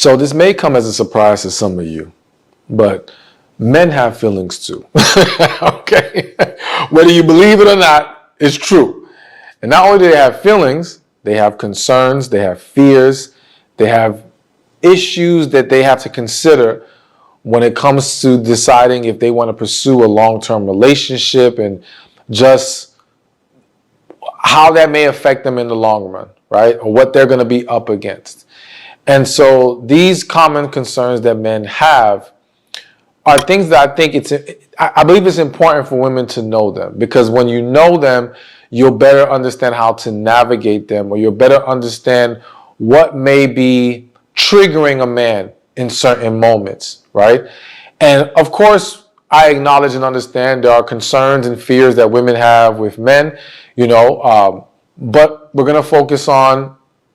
So this may come as a surprise to some of you, but men have feelings too. Okay? Whether you believe it or not, it's true. And not only do they have feelings, they have concerns, they have fears, they have issues that they have to consider when it comes to deciding if they want to pursue a long-term relationship and just how that may affect them in the long run, right? Or what they're going to be up against. And so these common concerns that men have are things that I believe it's important for women to know them, because when you know them, you'll better understand how to navigate them, or you'll better understand what may be triggering a man in certain moments, right? And of course, I acknowledge and understand there are concerns and fears that women have with men, but we're going to focus on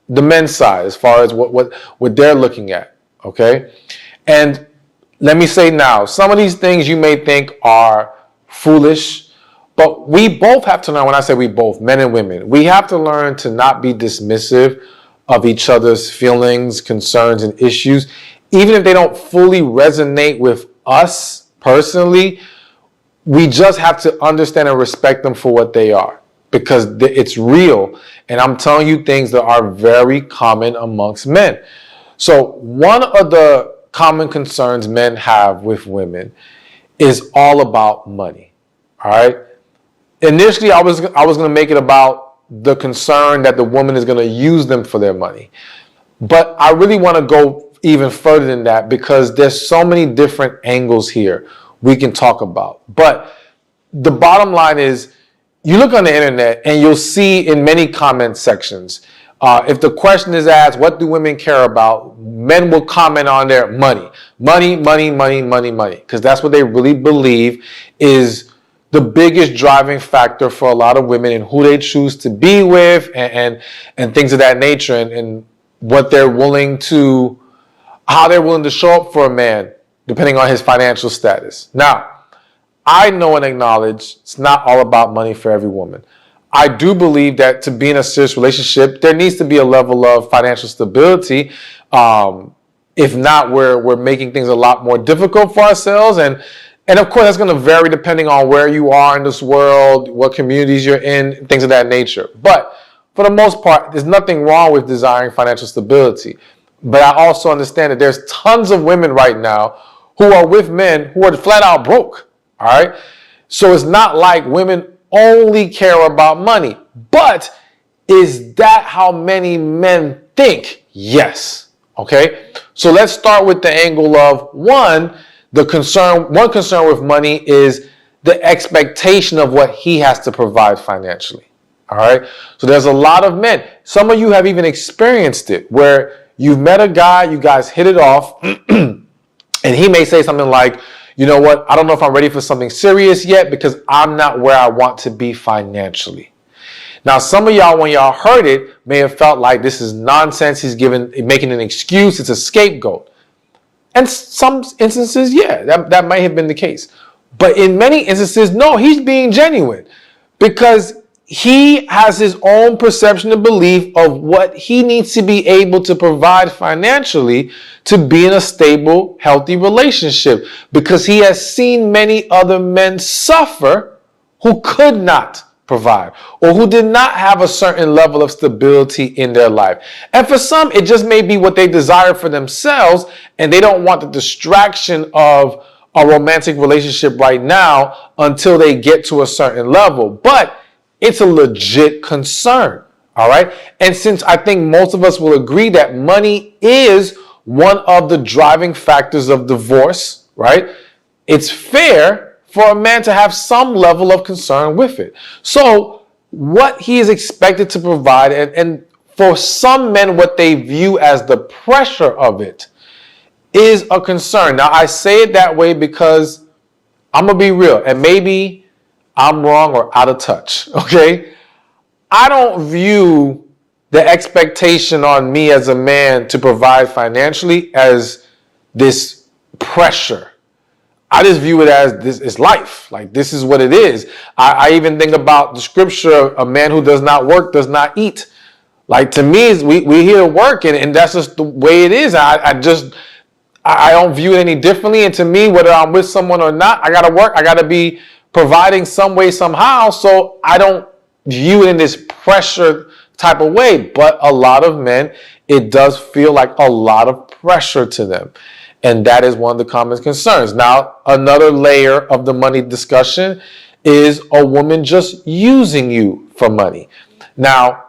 the men's side as far as what they're looking at, okay? And let me say now, some of these things you may think are foolish, but we both have to learn, when I say we both, men and women, we have to learn to not be dismissive of each other's feelings, concerns, and issues. Even if they don't fully resonate with us personally, we just have to understand and respect them for what they are, because it's real. And I'm telling you things that are very common amongst men. So one of the common concerns men have with women is all about money. All right. Initially, I was going to make it about the concern that the woman is going to use them for their money. But I really want to go even further than that, because there's so many different angles here we can talk about. But the bottom line is, you look on the internet and you'll see in many comment sections, if the question is asked, what do women care about? Men will comment on their money. Money, money, money, money, money. Because that's what they really believe is the biggest driving factor for a lot of women in who they choose to be with and things of that nature, and what they're willing to, how they're willing to show up for a man, depending on his financial status. Now, I know and acknowledge it's not all about money for every woman. I do believe that to be in a serious relationship, there needs to be a level of financial stability. If not, we're making things a lot more difficult for ourselves. And of course, that's going to vary depending on where you are in this world, what communities you're in, things of that nature. But for the most part, there's nothing wrong with desiring financial stability. But I also understand that there's tons of women right now who are with men who are flat out broke. All right. So it's not like women only care about money. But is that how many men think? Yes. Okay. So let's start with the angle of one concern with money is the expectation of what he has to provide financially. All right. So there's a lot of men. Some of you have even experienced it where you've met a guy, you guys hit it off, and he may say something like, you know what, I don't know if I'm ready for something serious yet because I'm not where I want to be financially. Now, some of y'all, when y'all heard it, may have felt like this is nonsense. He's making an excuse. It's a scapegoat. And some instances, yeah, that might have been the case. But in many instances, no, he's being genuine, because he has his own perception and belief of what he needs to be able to provide financially to be in a stable, healthy relationship, because he has seen many other men suffer who could not provide or who did not have a certain level of stability in their life. And for some, it just may be what they desire for themselves, and they don't want the distraction of a romantic relationship right now until they get to a certain level. But it's a legit concern, all right? And since I think most of us will agree that money is one of the driving factors of divorce, right? It's fair for a man to have some level of concern with it. So what he is expected to provide, and for some men, what they view as the pressure of it is a concern. Now, I say it that way because I'm going to be real, and maybe I'm wrong or out of touch, okay? I don't view the expectation on me as a man to provide financially as this pressure. I just view it as this is life. Like, this is what it is. I even think about the scripture, a man who does not work does not eat. Like, to me, we here to work, and that's just the way it is. I don't view it any differently. And to me, whether I'm with someone or not, I got to work. I got to be providing some way, somehow. So I don't view it in this pressure type of way. But a lot of men, it does feel like a lot of pressure to them. And that is one of the common concerns. Now, another layer of the money discussion is a woman just using you for money. Now,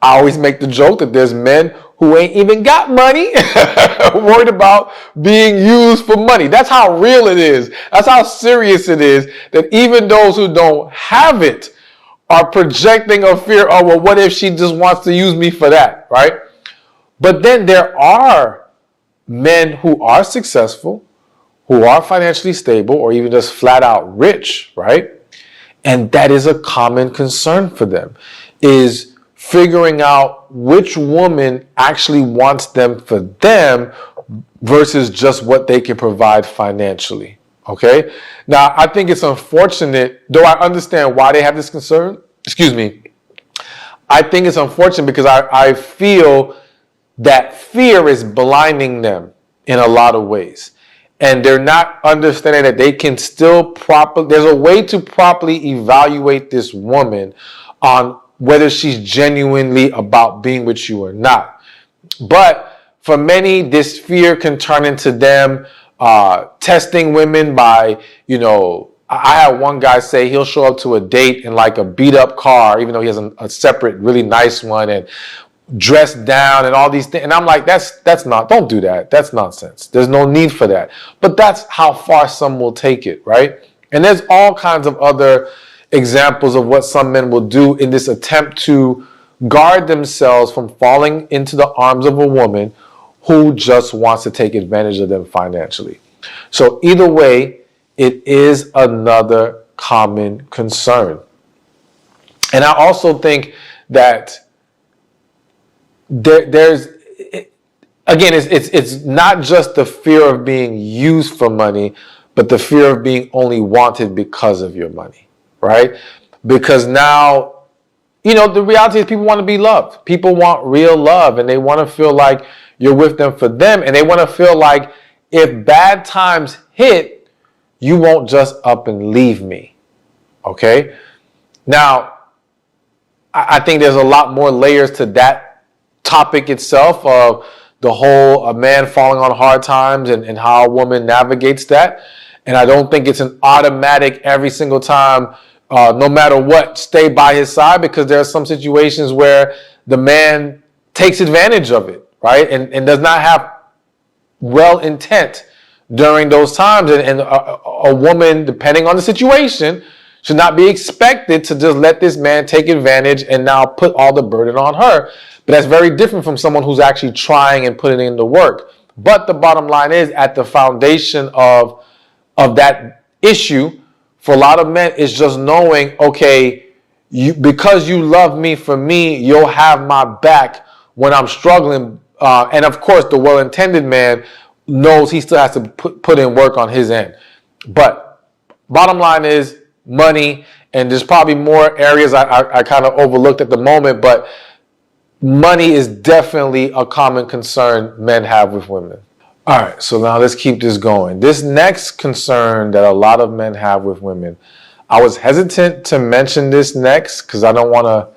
I always make the joke that there's men who ain't even got money worried about being used for money. That's how real it is. That's how serious it is, that even those who don't have it are projecting a fear, oh, well, what if she just wants to use me for that, right? But then there are men who are successful, who are financially stable, or even just flat out rich, right? And that is a common concern for them, is figuring out which woman actually wants them for them versus just what they can provide financially. Okay? Now, I think it's unfortunate, though I understand why they have this concern. Excuse me. I think it's unfortunate because I feel that fear is blinding them in a lot of ways. And they're not understanding that they can still there's a way to properly evaluate this woman on whether she's genuinely about being with you or not. But for many, this fear can turn into them testing women by, I had one guy say he'll show up to a date in like a beat up car, even though he has a separate, really nice one, and dressed down and all these things. And I'm like, don't do that. That's nonsense. There's no need for that. But that's how far some will take it, right? And there's all kinds of other examples of what some men will do in this attempt to guard themselves from falling into the arms of a woman who just wants to take advantage of them financially. So either way, it is another common concern. And I also think that it's not just the fear of being used for money, but the fear of being only wanted because of your money, right? Because now, the reality is people want to be loved. People want real love, and they want to feel like you're with them for them, and they want to feel like if bad times hit, you won't just up and leave me, okay? Now, I think there's a lot more layers to that topic itself of the whole a man falling on hard times and how a woman navigates that. And I don't think it's an automatic every single time, no matter what, stay by his side, because there are some situations where the man takes advantage of it, right? And does not have well intent during those times. And a woman, depending on the situation, should not be expected to just let this man take advantage and now put all the burden on her. But that's very different from someone who's actually trying and putting in the work. But the bottom line is, at the foundation of that issue, for a lot of men, is just knowing, okay, because you love me for me, you'll have my back when I'm struggling. And of course, the well-intended man knows he still has to put in work on his end. But bottom line is money, and there's probably more areas I kind of overlooked at the moment, but money is definitely a common concern men have with women. All right, so now let's keep this going. This next concern that a lot of men have with women, I was hesitant to mention this next because I don't want to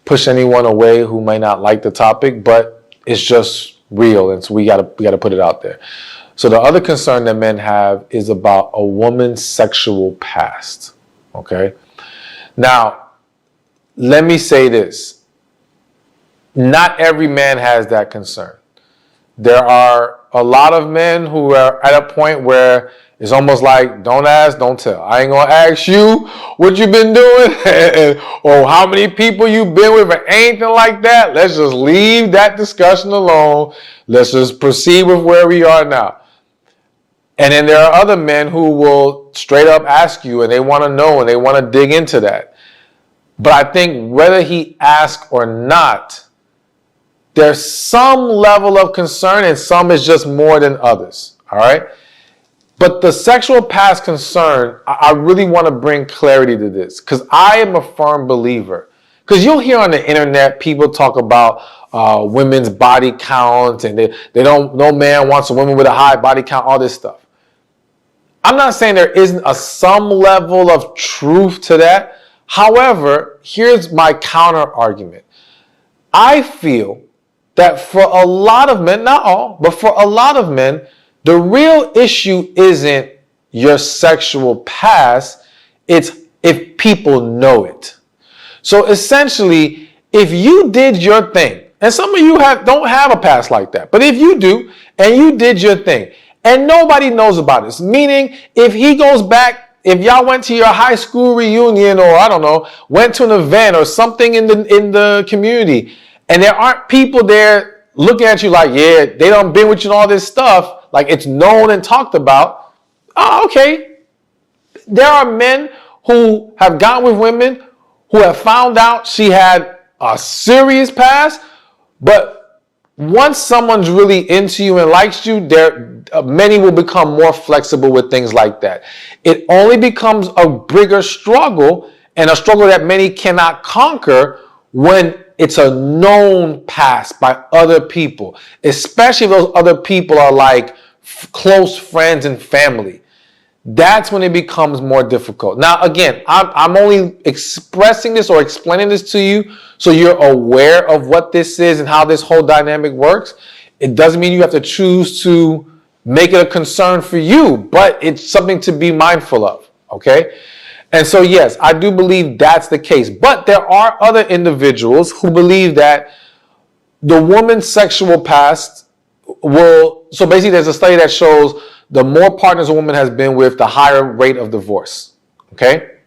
push anyone away who may not like the topic, but it's just real, and so we gotta put it out there. So the other concern that men have is about a woman's sexual past. Okay? Now, let me say this. Not every man has that concern. There are a lot of men who are at a point where it's almost like, don't ask, don't tell. I ain't gonna ask you what you've been doing or how many people you've been with or anything like that. Let's just leave that discussion alone. Let's just proceed with where we are now. And then there are other men who will straight up ask you, and they want to know, and they want to dig into that. But I think whether he asks or not, there's some level of concern, and some is just more than others. All right? But the sexual past concern, I really want to bring clarity to this, because I am a firm believer Because you'll hear on the internet people talk about women's body count, and no man wants a woman with a high body count, all this stuff. I'm not saying there isn't some level of truth to that. However, here's my counter argument. I feel that for a lot of men, not all, but for a lot of men, the real issue isn't your sexual past, it's if people know it. So essentially, if you did your thing, and some of you don't have a past like that, but if you do, and you did your thing, and nobody knows about this, meaning if he goes back, if y'all went to your high school reunion, or I don't know, went to an event or something in the community, and there aren't people there looking at you like, yeah, they done been with you and all this stuff, like it's known and talked about. Oh, okay. There are men who have gotten with women who have found out she had a serious past, but once someone's really into you and likes you, many will become more flexible with things like that. It only becomes a bigger struggle, and a struggle that many cannot conquer, when it's a known past by other people, especially if those other people are like close friends and family. That's when it becomes more difficult. Now, again, I'm only expressing this or explaining this to you so you're aware of what this is and how this whole dynamic works. It doesn't mean you have to choose to make it a concern for you, but it's something to be mindful of, okay? And so, yes, I do believe that's the case. But there are other individuals who believe that the woman's sexual past so basically there's a study that shows the more partners a woman has been with, the higher rate of divorce, okay?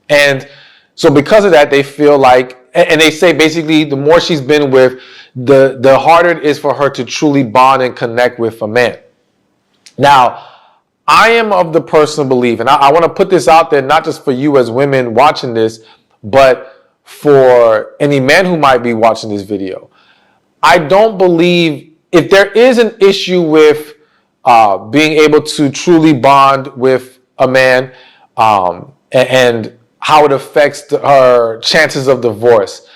And so because of that, they feel like, and they say basically the more she's been with, the harder it is for her to truly bond and connect with a man. Now, I am of the personal belief, and I want to put this out there, not just for you as women watching this, but for any man who might be watching this video. I don't believe, if there is an issue with being able to truly bond with a man, and how it affects her chances of divorce,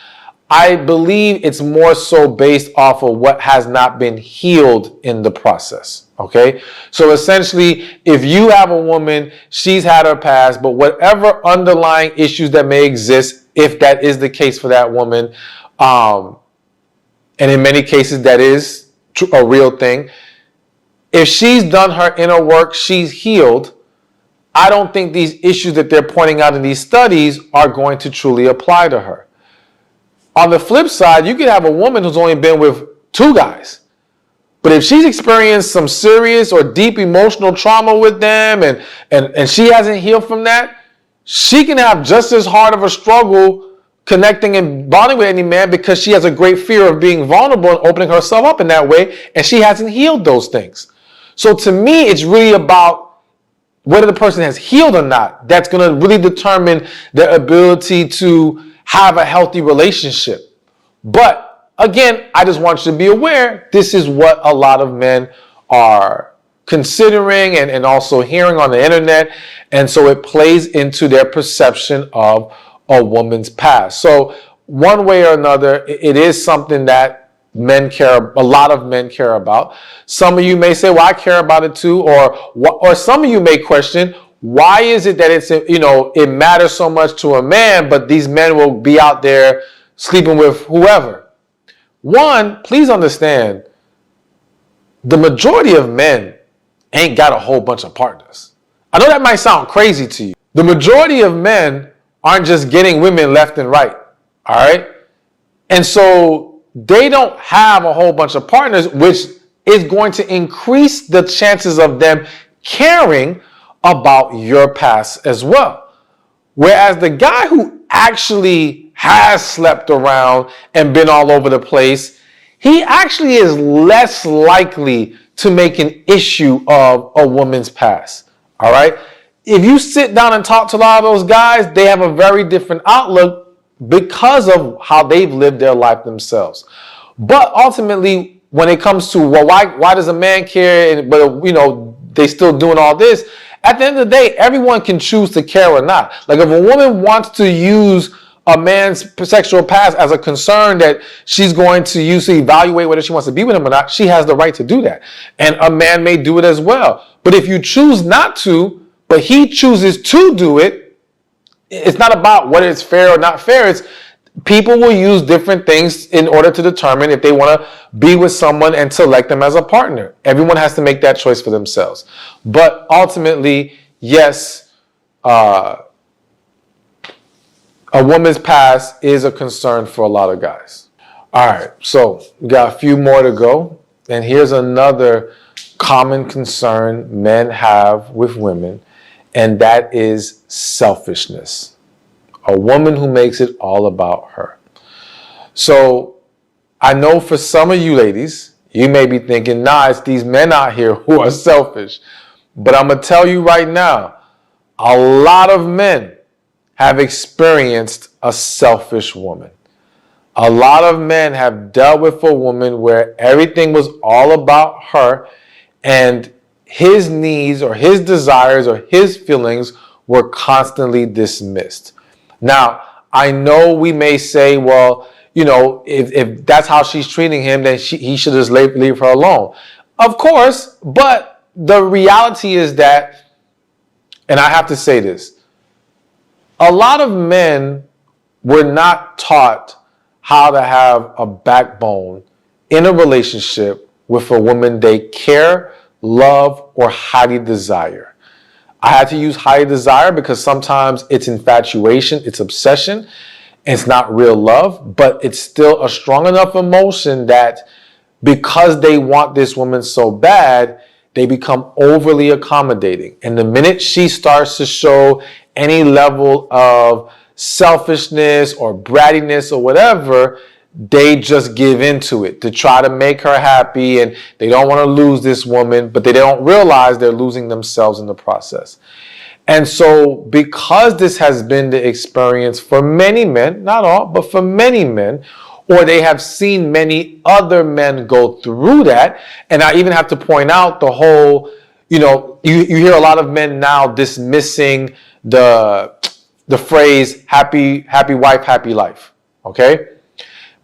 I believe it's more so based off of what has not been healed in the process. Okay, so essentially, if you have a woman, she's had her past, but whatever underlying issues that may exist, if that is the case for that woman, and in many cases that is a real thing, if she's done her inner work, she's healed, I don't think these issues that they're pointing out in these studies are going to truly apply to her. On the flip side, you could have a woman who's only been with 2 guys. But if she's experienced some serious or deep emotional trauma with them, and she hasn't healed from that, she can have just as hard of a struggle connecting and bonding with any man, because she has a great fear of being vulnerable and opening herself up in that way, and she hasn't healed those things. So to me, it's really about whether the person has healed or not. That's going to really determine their ability to have a healthy relationship. But again, I just want you to be aware, this is what a lot of men are considering and also hearing on the internet. And so it plays into their perception of a woman's past. So one way or another, it is something that a lot of men care about. Some of you may say, well, I care about it too. Or some of you may question, why is it that it matters so much to a man, but these men will be out there sleeping with whoever? One, please understand, the majority of men ain't got a whole bunch of partners. I know that might sound crazy to you. The majority of men aren't just getting women left and right, all right? And so they don't have a whole bunch of partners, which is going to increase the chances of them caring about your past as well. Whereas the guy who actually has slept around and been all over the place, he actually is less likely to make an issue of a woman's past. All right? If you sit down and talk to a lot of those guys, they have a very different outlook because of how they've lived their life themselves. But ultimately, when it comes to, well, why does a man care, but they still doing all this? At the end of the day, everyone can choose to care or not. Like if a woman wants to use a man's sexual past as a concern that she's going to use to evaluate whether she wants to be with him or not, she has the right to do that. And a man may do it as well. But if you choose not to, but he chooses to do it, it's not about whether it's fair or not fair. It's people will use different things in order to determine if they want to be with someone and select them as a partner. Everyone has to make that choice for themselves. But ultimately, yes, a woman's past is a concern for a lot of guys. All right, so we got a few more to go. And here's another common concern men have with women, and that is selfishness. A woman who makes it all about her. So I know for some of you ladies, you may be thinking, nah, it's these men out here who are selfish. But I'm going to tell you right now, a lot of men have experienced a selfish woman. A lot of men have dealt with a woman where everything was all about her, and his needs or his desires or his feelings were constantly dismissed. Now, I know we may say, well, you know, if that's how she's treating him, then he should just leave her alone. Of course, but the reality is that, and I have to say this, a lot of men were not taught how to have a backbone in a relationship with a woman they care, love, or highly desire. I had to use highly desire because sometimes it's infatuation, it's obsession, it's not real love, but it's still a strong enough emotion that because they want this woman so bad, they become overly accommodating. And the minute she starts to show any level of selfishness or brattiness or whatever, they just give into it to try to make her happy, and they don't want to lose this woman, but they don't realize they're losing themselves in the process. And so because this has been the experience for many men, not all, but for many men, or they have seen many other men go through that, and I even have to point out the whole, you hear a lot of men now dismissing the phrase happy wife, happy life, okay?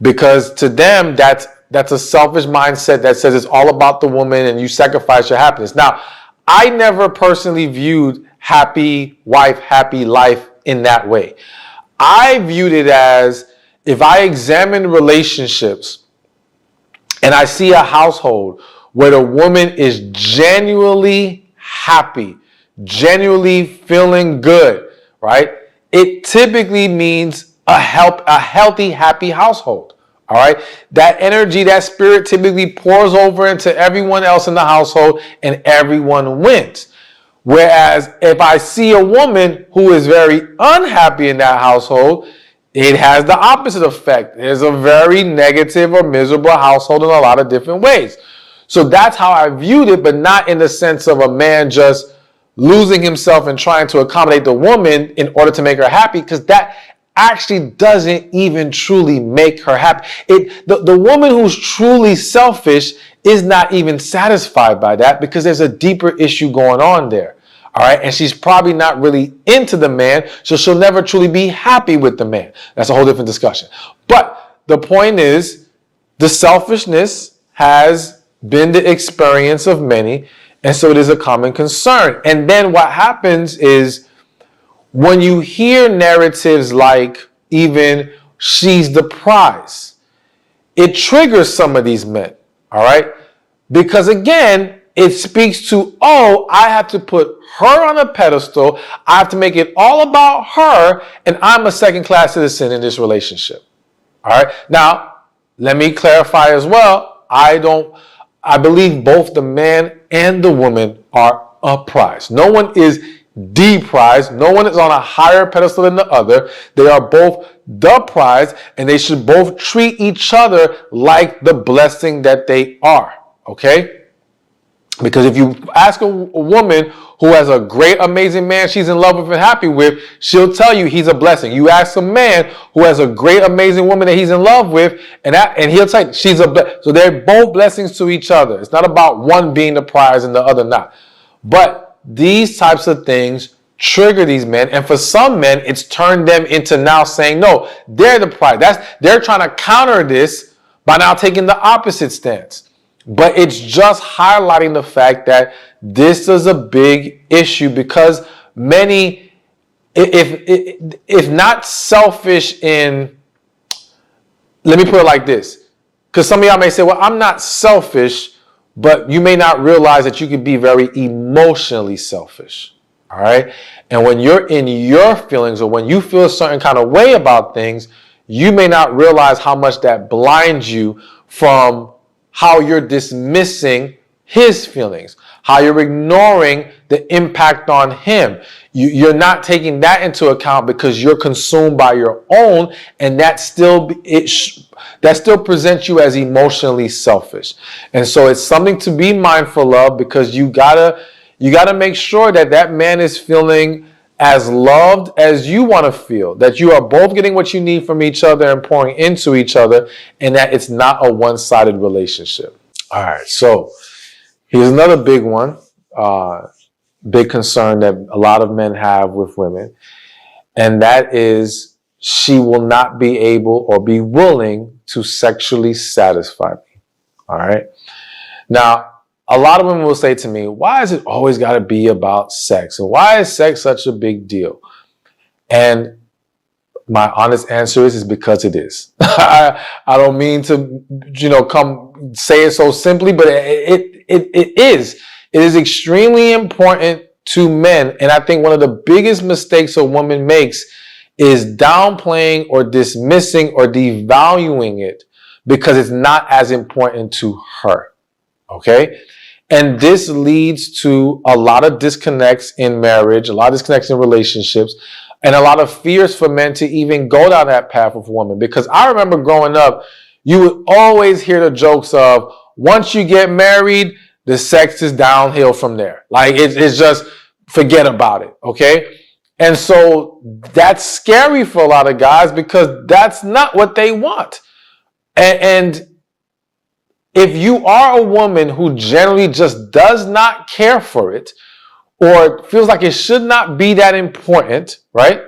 Because to them, that's a selfish mindset that says it's all about the woman and you sacrifice your happiness. Now, I never personally viewed happy wife, happy life in that way. I viewed it as if I examine relationships and I see a household where the woman is genuinely happy, genuinely feeling good, right? It typically means a healthy, happy household. All right. That energy, that spirit typically pours over into everyone else in the household and everyone wins. Whereas if I see a woman who is very unhappy in that household, it has the opposite effect. There's a very negative or miserable household in a lot of different ways. So that's how I viewed it, but not in the sense of a man just losing himself and trying to accommodate the woman in order to make her happy, because that actually doesn't even truly make her happy. The woman who's truly selfish is not even satisfied by that because there's a deeper issue going on there. All right. And she's probably not really into the man, so she'll never truly be happy with the man. That's a whole different discussion. But the point is, the selfishness has been the experience of many, and so it is a common concern. And then what happens is, when you hear narratives like even she's the prize, it triggers some of these men, all right? Because again, it speaks to, oh, I have to put her on a pedestal. I have to make it all about her, and I'm a second-class citizen in this relationship, all right? Now, let me clarify as well. I believe both the man and the woman are a prize. No one is the prize. No one is on a higher pedestal than the other. They are both the prize, and they should both treat each other like the blessing that they are. Okay? Because if you ask a woman who has a great, amazing man she's in love with and happy with, she'll tell you he's a blessing. You ask a man who has a great, amazing woman that he's in love with, and he'll tell you she's a blessing. So they're both blessings to each other. It's not about one being the prize and the other not. But these types of things trigger these men. And for some men, it's turned them into now saying, no, they're the prize. They're trying to counter this by now taking the opposite stance. But it's just highlighting the fact that this is a big issue because many, if not selfish in, let me put it like this, because some of y'all may say, well, I'm not selfish, but you may not realize that you can be very emotionally selfish. All right. And when you're in your feelings or when you feel a certain kind of way about things, you may not realize how much that blinds you from how you're dismissing his feelings, how you're ignoring the impact on him. You're not taking that into account because you're consumed by your own, and that still presents you as emotionally selfish. And so it's something to be mindful of because you gotta make sure that man is feeling as loved as you want to feel, that you are both getting what you need from each other and pouring into each other, and that it's not a one-sided relationship. All right, so here's another big one, big concern that a lot of men have with women, and that is she will not be able or be willing to sexually satisfy me. All right. Now, a lot of women will say to me, why is it always got to be about sex? And why is sex such a big deal? And my honest answer is because it is. I don't mean to, come say it so simply, but it is. It is extremely important to men. And I think one of the biggest mistakes a woman makes is downplaying or dismissing or devaluing it because it's not as important to her. Okay? And this leads to a lot of disconnects in marriage, a lot of disconnects in relationships, and a lot of fears for men to even go down that path with women. Because I remember growing up, you would always hear the jokes of, once you get married, the sex is downhill from there. Like, it's just, forget about it, okay? And so that's scary for a lot of guys because that's not what they want. And if you are a woman who generally just does not care for it or feels like it should not be that important, right?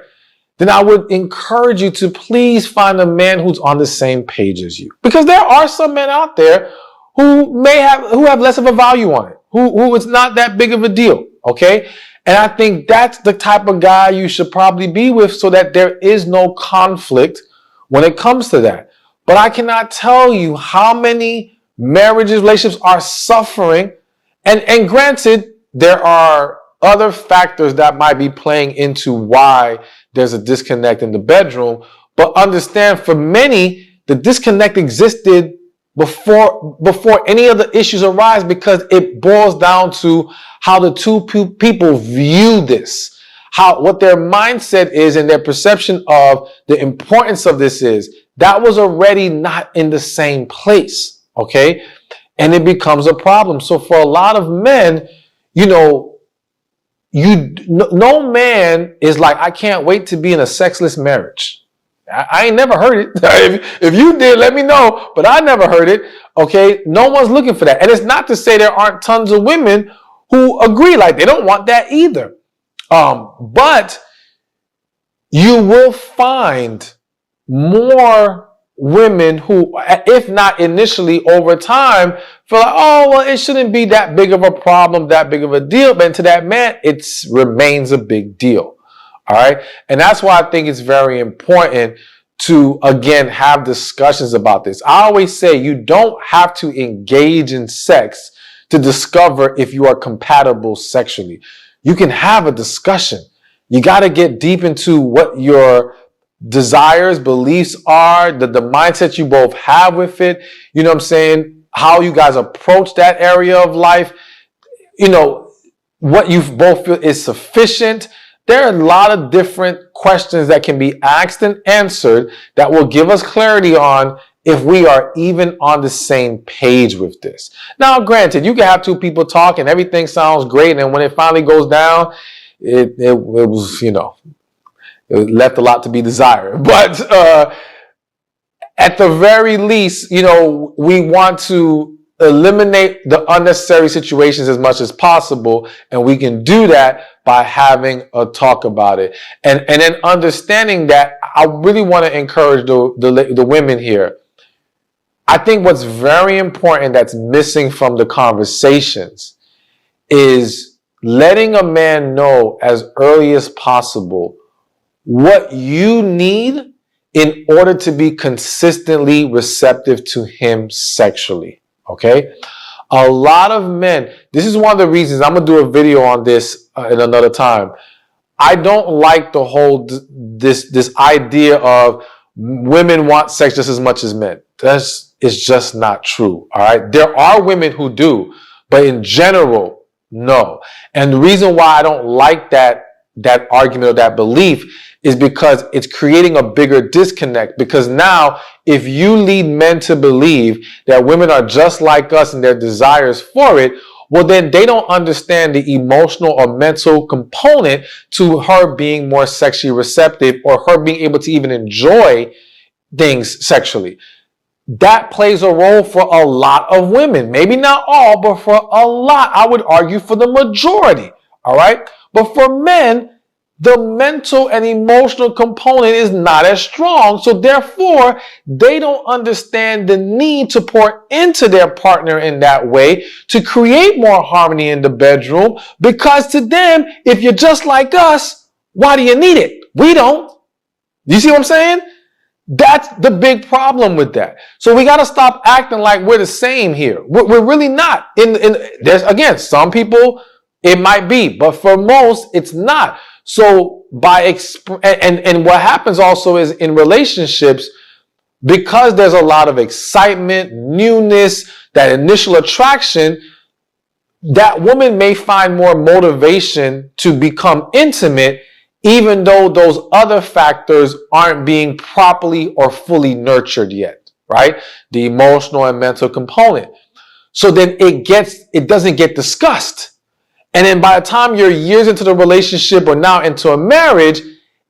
Then I would encourage you to please find a man who's on the same page as you. Because there are some men out there who have less of a value on it, who it's not that big of a deal, okay? And I think that's the type of guy you should probably be with so that there is no conflict when it comes to that. But I cannot tell you how many marriages, relationships are suffering. And granted, there are other factors that might be playing into why there's a disconnect in the bedroom. But understand, for many, the disconnect existed before any of the issues arise because it boils down to how the two people view this, what their mindset is and their perception of the importance of this is. That was already not in the same place, okay? And it becomes a problem. So for a lot of men, no man is like, I can't wait to be in a sexless marriage. I ain't never heard it. If you did, let me know. But I never heard it. Okay. No one's looking for that. And it's not to say there aren't tons of women who agree, like they don't want that either. But you will find more women who, if not initially, over time, feel like, oh, well, it shouldn't be that big of a problem, that big of a deal. But to that man, it remains a big deal. All right. And that's why I think it's very important to, again, have discussions about this. I always say you don't have to engage in sex to discover if you are compatible sexually. You can have a discussion. You got to get deep into what your desires, beliefs are, the mindset you both have with it. You know what I'm saying? How you guys approach that area of life. What you both feel is sufficient. There are a lot of different questions that can be asked and answered that will give us clarity on if we are even on the same page with this. Now, granted, you can have two people talk and everything sounds great. And then when it finally goes down, it was, it left a lot to be desired. But at the very least, we want to eliminate the unnecessary situations as much as possible, and we can do that by having a talk about it, and then understanding that I really want to encourage the women here. I think what's very important that's missing from the conversations is letting a man know as early as possible what you need in order to be consistently receptive to him sexually. Okay? A lot of men, this is one of the reasons, I'm going to do a video on this in another time. I don't like the whole, this idea of women want sex just as much as men. It's just not true. All right. There are women who do, but in general, no. And the reason why I don't like that argument or that belief is because it's creating a bigger disconnect. Because now, if you lead men to believe that women are just like us and their desires for it, well, then they don't understand the emotional or mental component to her being more sexually receptive or her being able to even enjoy things sexually. That plays a role for a lot of women. Maybe not all, but for a lot. I would argue for the majority. All right. But for men, the mental and emotional component is not as strong. So therefore, they don't understand the need to pour into their partner in that way to create more harmony in the bedroom. Because to them, if you're just like us, why do you need it? We don't. You see what I'm saying? That's the big problem with that. So we got to stop acting like we're the same here. We're really not. There's, again, some people it might be, but for most, it's not. So and what happens also is in relationships, because there's a lot of excitement, newness, that initial attraction, that woman may find more motivation to become intimate, even though those other factors aren't being properly or fully nurtured yet, right? The emotional and mental component. So then it doesn't get discussed. And then by the time you're years into the relationship or now into a marriage,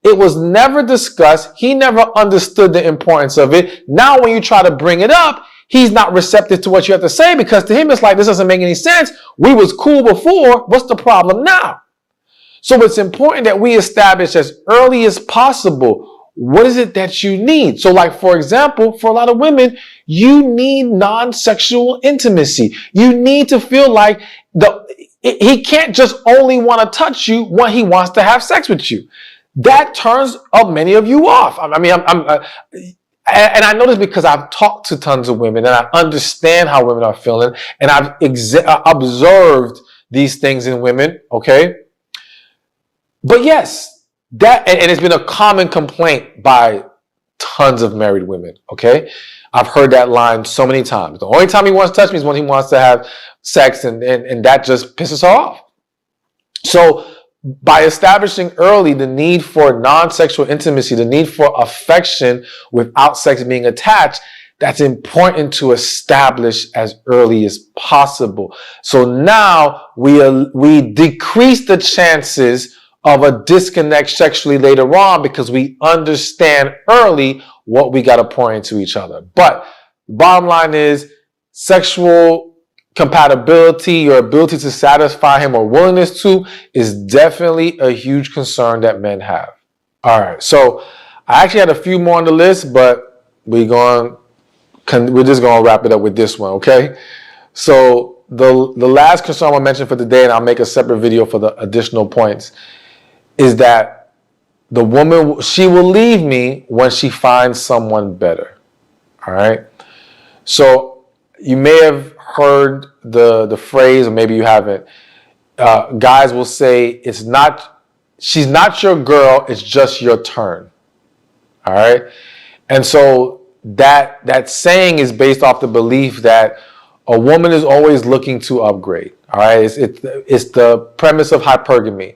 it was never discussed. He never understood the importance of it. Now when you try to bring it up, he's not receptive to what you have to say, because to him it's like, this doesn't make any sense. We was cool before. What's the problem now? So it's important that we establish as early as possible, what is it that you need? So like, for example, for a lot of women, you need non-sexual intimacy. You need to feel like he can't just only want to touch you when he wants to have sex with you. That turns many of you off. I mean, and I know this because I've talked to tons of women and I understand how women are feeling, and I've observed these things in women. Okay. But yes, and it's been a common complaint by tons of married women, okay? I've heard that line so many times. The only time he wants to touch me is when he wants to have sex, and that just pisses her off. So by establishing early the need for non-sexual intimacy, the need for affection without sex being attached, that's important to establish as early as possible. So now we decrease the chances of a disconnect sexually later on, because we understand early what we got to pour into each other. But the bottom line is, sexual compatibility, your ability to satisfy him or willingness to, is definitely a huge concern that men have. All right. So I actually had a few more on the list, but we're just going to wrap it up with this one. Okay. So the last concern I'll mention for today, and I'll make a separate video for the additional points, is that the woman, she will leave me when she finds someone better. All right. So you may have heard the phrase, or maybe you haven't. Guys will say, she's not your girl, it's just your turn. All right. And so that saying is based off the belief that a woman is always looking to upgrade. All right. It's the premise of hypergamy.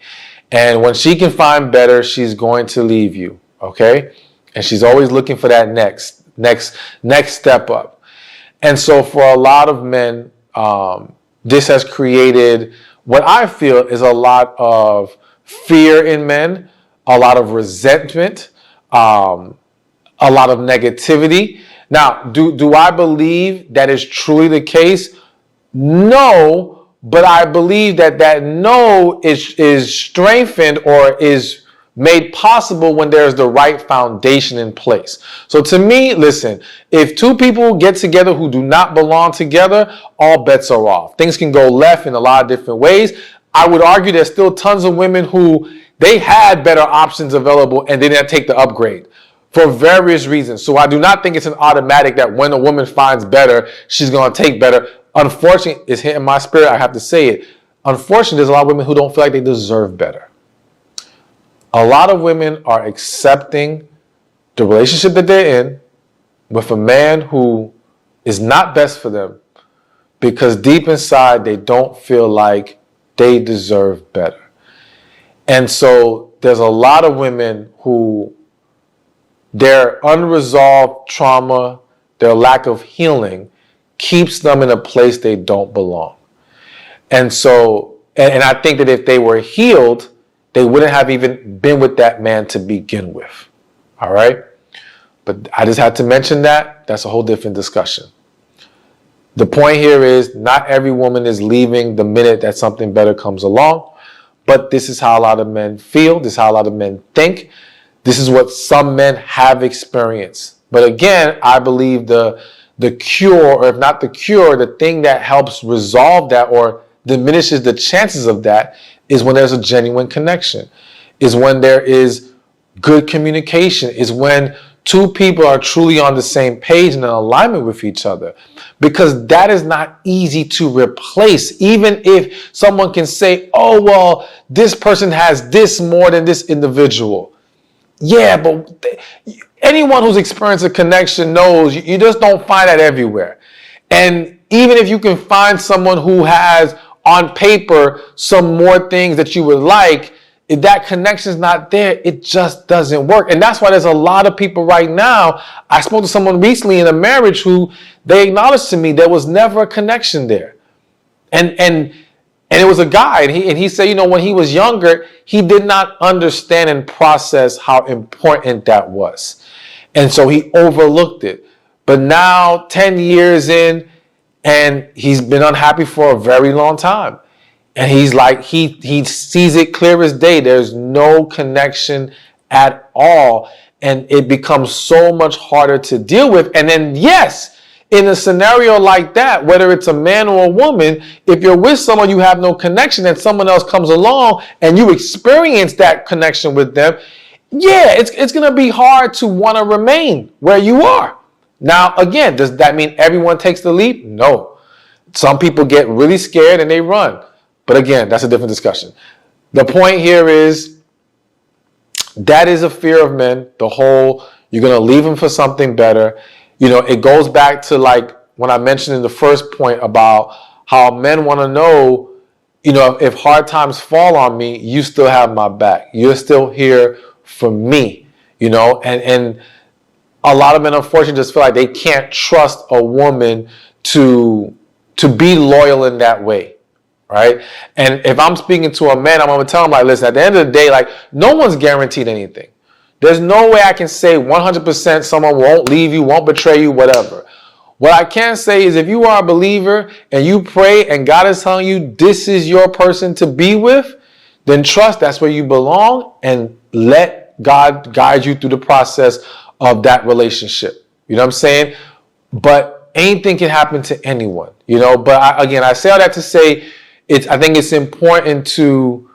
And when she can find better, she's going to leave you, okay? And she's always looking for that next step up. And so for a lot of men, this has created what I feel is a lot of fear in men, a lot of resentment, a lot of negativity Now, do I believe that is truly the case? No, but I believe that no is strengthened or is made possible when there's the right foundation in place. So to me, listen, if two people get together who do not belong together, all bets are off. Things can go left in a lot of different ways. I would argue there's still tons of women who they had better options available and they didn't take the upgrade for various reasons. So I do not think it's an automatic that when a woman finds better, she's going to take better. Unfortunately, it's hitting my spirit. I have to say it. Unfortunately, there's a lot of women who don't feel like they deserve better. A lot of women are accepting the relationship that they're in with a man who is not best for them because deep inside they don't feel like they deserve better. And so there's a lot of women who their unresolved trauma, their lack of healing keeps them in a place they don't belong. And so, and I think that if they were healed, they wouldn't have even been with that man to begin with. All right? But I just had to mention that. That's a whole different discussion. The point here is not every woman is leaving the minute that something better comes along. But this is how a lot of men feel. This is how a lot of men think. This is what some men have experienced. But again, I believe the cure, or if not the cure, the thing that helps resolve that or diminishes the chances of that is when there's a genuine connection, is when there is good communication, is when two people are truly on the same page and in alignment with each other. Because that is not easy to replace. Even if someone can say, oh, well, this person has this more than this individual. Yeah, but anyone who's experienced a connection knows you just don't find that everywhere. And even if you can find someone who has on paper some more things that you would like, if that connection's not there, it just doesn't work. And that's why there's a lot of people right now. I spoke to someone recently in a marriage who they acknowledged to me there was never a connection there. And it was a guy, and he said, when he was younger, he did not understand and process how important that was. And so he overlooked it. But now, 10 years in, and he's been unhappy for a very long time. And he's like, he sees it clear as day. There's no connection at all. And it becomes so much harder to deal with. And then, yes, in a scenario like that, whether it's a man or a woman, if you're with someone you have no connection and someone else comes along and you experience that connection with them, yeah, it's going to be hard to want to remain where you are. Now, again, does that mean everyone takes the leap? No. Some people get really scared and they run. But again, that's a different discussion. The point here is that is a fear of men. The whole, you're going to leave them for something better. It goes back to like when I mentioned in the first point about how men want to know, if hard times fall on me, you still have my back. You're still here for me, and a lot of men unfortunately just feel like they can't trust a woman to be loyal in that way. Right. And if I'm speaking to a man, I'm going to tell him like, listen, at the end of the day, like no one's guaranteed anything. There's no way I can say 100% someone won't leave you, won't betray you, whatever. What I can say is if you are a believer and you pray and God is telling you this is your person to be with, then trust that's where you belong and let God guide you through the process of that relationship. You know what I'm saying? But anything can happen to anyone, But I say all that to say I think it's important to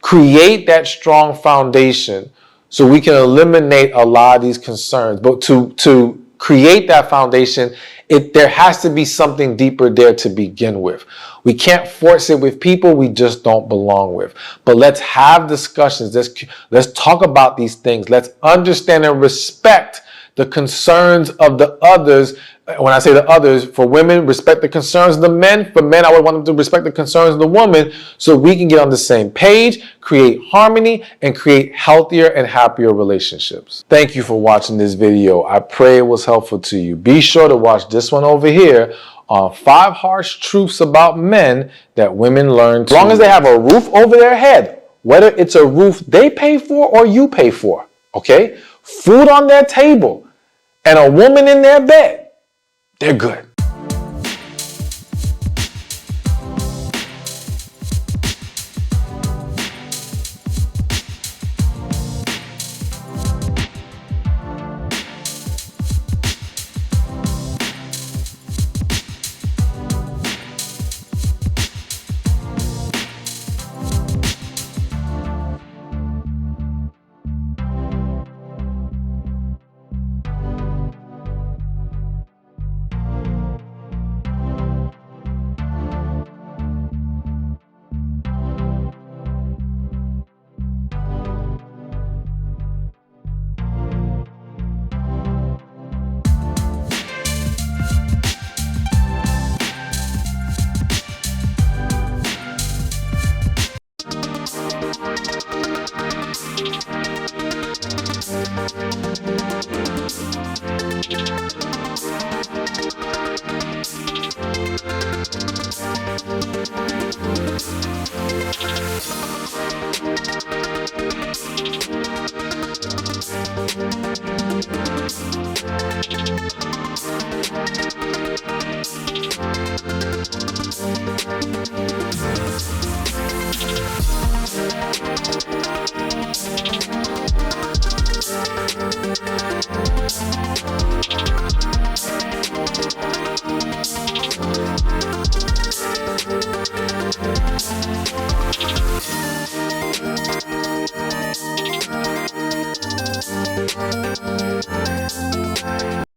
create that strong foundation so we can eliminate a lot of these concerns. But to create that foundation, there has to be something deeper there to begin with. We can't force it with people we just don't belong with. But let's have discussions. Let's talk about these things. Let's understand and respect the concerns of the others. When I say the others, for women, respect the concerns of the men. For men, I would want them to respect the concerns of the woman so we can get on the same page, create harmony, and create healthier and happier relationships. Thank you for watching this video. I pray it was helpful to you. Be sure to watch this one over here on 5 harsh truths about men that women learn to. As long as they have a roof over their head, whether it's a roof they pay for or you pay for, okay? Food on their table, and a woman in their bed, they're good.